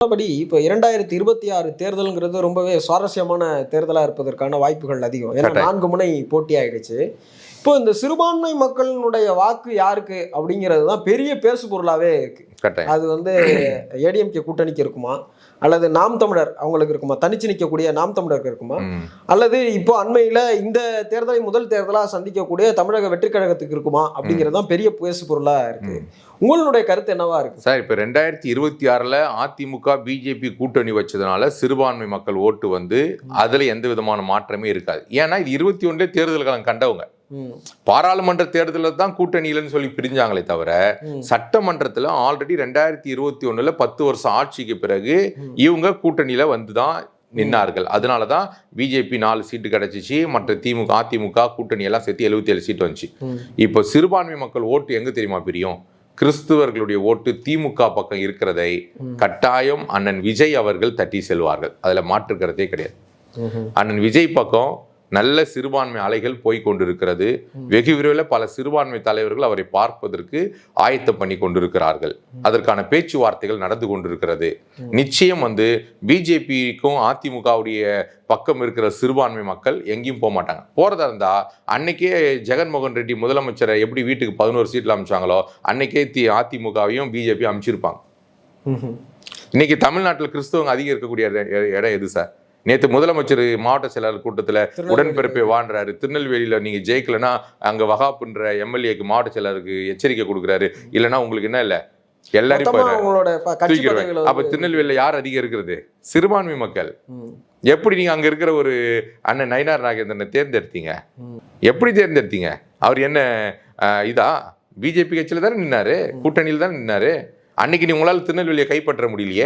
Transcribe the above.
மற்றபடி இப்போ 2026 தேர்தலுங்கிறது ரொம்பவே சுவாரஸ்யமான தேர்தலா இருப்பதற்கான வாய்ப்புகள் அதிகம். ஏன்னா கட்டாயம். 4 முனை போட்டி ஆயிடுச்சு. இப்போ இந்த சிறுபான்மை மக்களினுடைய வாக்கு யாருக்கு அப்படிங்கிறது தான் பெரிய பேசு பொருளாவே இருக்கு. கட்டாயம். அது வந்து ஏடிஎம்கே கூட்டணிக்கு இருக்குமா, அல்லது நாம் தமிழர் அவங்களுக்கு இருக்குமா, தனிச்சு நிற்கக்கூடிய நாம் தமிழருக்கு இருக்குமா, அல்லது இப்போ அண்மையில இந்த தேர்தலை முதல் தேர்தலா சந்திக்கக்கூடிய தமிழக வெற்றி கழகத்துக்கு இருக்குமா அப்படிங்கிறது தான் பெரிய பேசு பொருளா இருக்கு. உங்களுடைய கருத்து என்னவா இருக்கு சார்? இப்போ 2026 அதிமுக பிஜேபி கூட்டணி வச்சதுனால சிறுபான்மை மக்கள் ஓட்டு வந்து அதுல எந்த விதமான மாற்றமே இருக்காது. ஏன்னா இது 21 தேர்தல் காலம் கண்டவங்க. பாராளுமன்ற தேர்தலில் தான் கூட்டணியிலன்னு சொல்லி பிரிஞ்சாங்களே தவிர சட்டமன்றத்தில் ஆல்ரெடி 2021 10 வருஷம் ஆட்சிக்கு பிறகு இவங்க கூட்டணியில வந்துதான் நின்னார்கள். அதனாலதான் பிஜேபி 4 சீட்டு கிடைச்சிச்சு, மற்ற திமுக அதிமுக கூட்டணி எல்லாம் சேர்த்து 77 சீட்டு வந்துச்சு. இப்போ சிறுபான்மை மக்கள் ஓட்டு எங்க தெரியுமா பிரியும்? கிறிஸ்துவர்களுடைய ஓட்டு திமுக பக்கம் இருக்கிறதை கட்டாயம் அண்ணன் விஜய் அவர்கள் தட்டி செல்வார்கள். அதுல மாற்றுக்கிறதே கிடையாது. அண்ணன் விஜய் பக்கம் நல்ல சிறுபான்மை அலைகள் போய்கொண்டிருக்கிறது. வெகு விரைவில் பல சிறுபான்மை தலைவர்கள் அவரை பார்ப்பதற்கு ஆயத்தம் பண்ணி கொண்டிருக்கிறார்கள். அதற்கான பேச்சுவார்த்தைகள் நடந்து கொண்டிருக்கிறது. நிச்சயம் வந்து பிஜேபிக்கும் அதிமுகவுடைய பக்கம் இருக்கிற சிறுபான்மை மக்கள் எங்கேயும் போக மாட்டாங்க. போறதா இருந்தா அன்னைக்கே ஜெகன்மோகன் ரெட்டி முதலமைச்சரை எப்படி வீட்டுக்கு 11 சீட்ல அமைச்சாங்களோ அன்னைக்கே அதிமுகவையும் பிஜேபி அமைச்சிருப்பாங்க. இன்னைக்கு தமிழ்நாட்டில் கிறிஸ்தவங்க அதிகம் இருக்கக்கூடிய இடம் எது சார்? நேற்று முதலமைச்சர் மாவட்ட செயலாளர் கூட்டத்தில் உடன்பிறப்பை வாழ்றாரு. திருநெல்வேலியில நீங்க ஜெயிக்கலன்னா அங்க வகாப்புன்ற எம்எல்ஏக்கு மாவட்ட செயலாளருக்கு எச்சரிக்கை கொடுக்குறாரு. இல்லைன்னா உங்களுக்கு என்ன இல்லை எல்லாரும் தூக்கிடுவேன். அப்ப திருநெல்வேலியில யார் அதிகம் இருக்கிறது? சிறுபான்மை மக்கள். எப்படி நீங்க அங்க இருக்கிற ஒரு அண்ணன் நயினார் நாகேந்திரனை தேர்ந்தெடுத்தீங்க? எப்படி தேர்ந்தெடுத்தீங்க? அவர் என்ன இதா பிஜேபி கட்சியில தானே நின்னாரு, கூட்டணியில் தானே நின்னாரு. அன்னைக்கு நீ உங்களால் திருநெல்வேலியை கைப்பற்ற முடியலையே.